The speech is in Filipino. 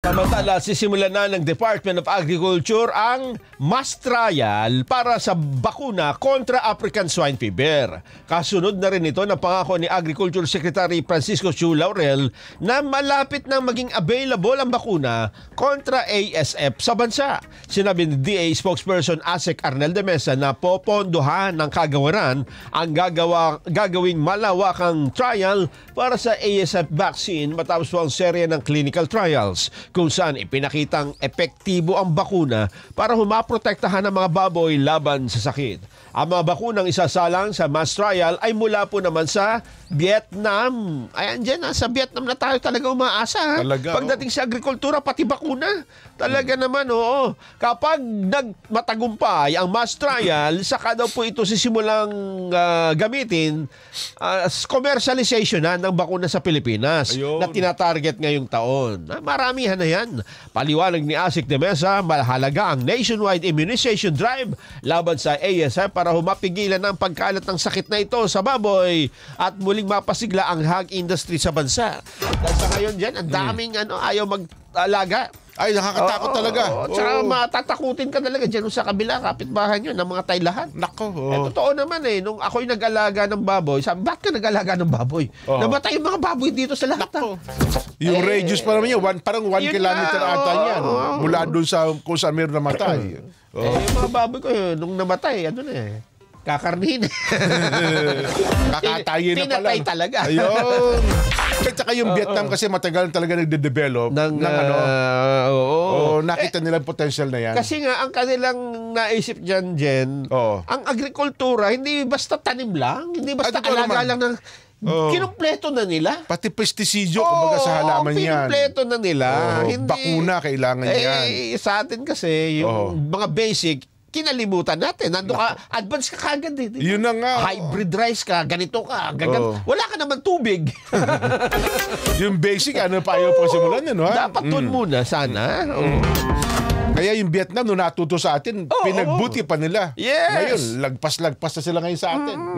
Samantala, sisimulan na ng Department of Agriculture ang mass trial para sa bakuna kontra African Swine Fever. Kasunod na rin ito ng pangako ni Agriculture Secretary Francisco Chu Laurel na malapit nang maging available ang bakuna kontra ASF sa bansa. Sinabi ni DA spokesperson Asek Arnel de Mesa na popondohan ng kagawaran ang gagawing malawakang trial para sa ASF vaccine matapos po ang serye ng clinical trials kung saan ipinakitang epektibo ang bakuna para humaprotektahan ang mga baboy laban sa sakit. Ang mga bakunang isasalang sa mass trial ay mula po naman sa Vietnam. Ayan dyan, sa Vietnam na tayo talaga umaasa. Talaga, pagdating sa agrikultura, pati bakuna. Talaga naman, oo. Kapag matagumpay ang mass trial, saka daw po ito sisimulang gamitin commercialization ng bakuna sa Pilipinas. Ayun. Na tinatarget ngayong taon. Maramihan na yan. Paliwanag ni Asik de Mesa, mahalaga ang nationwide immunization drive laban sa ASF para humapigilan ang pagkalat ng sakit na ito sa baboy at muling mapasigla ang hog industry sa bansa. Dahil sa ngayon dyan, ang daming ayaw mag-alaga. Ay, nakakatakot talaga. Tsaka matatakutin ka talaga dyan sa kabila, kapitbahay nyo, ng mga taylahan. Nako. Totoo naman nung ako'y nag-alaga ng baboy, sabi, bakit ka nag-alaga ng baboy? Namatay yung mga baboy dito sa lahat. Yung radius pa naman yun, parang 1 kilometer ata yan. Mula doon sa kung saan meron namatay. Yung mga baboy ko, nung namatay, kakarnihin. Kakatayin na pala. Pinatay talaga. Ayun. At saka yung Vietnam kasi matagal talaga nagde-develop ng nakita nilang potential na yan. Kasi nga, ang kanilang naisip dyan, Jen, ang agrikultura, hindi basta tanim lang, hindi basta alaga lang ng... Kinumpleto na nila. Pati pestisidyo, kumbaga sa halaman yan. Kinumpleto na nila. Bakuna kailangan yan. Sa atin kasi, yung mga basic, kinalimutan natin. Nando ka, advance ka kagad eh. Yun na nga. Hybrid rice ka, ganito ka, wala ka naman tubig. Yung basic, ano pa ayaw pang simulan yan, ha? Dapat dun muna, sana. Kaya yung Vietnam, nung natuto sa atin, pinagbuti pa nila. Yes. Ngayon, lagpas-lagpas na sila ngayon sa atin.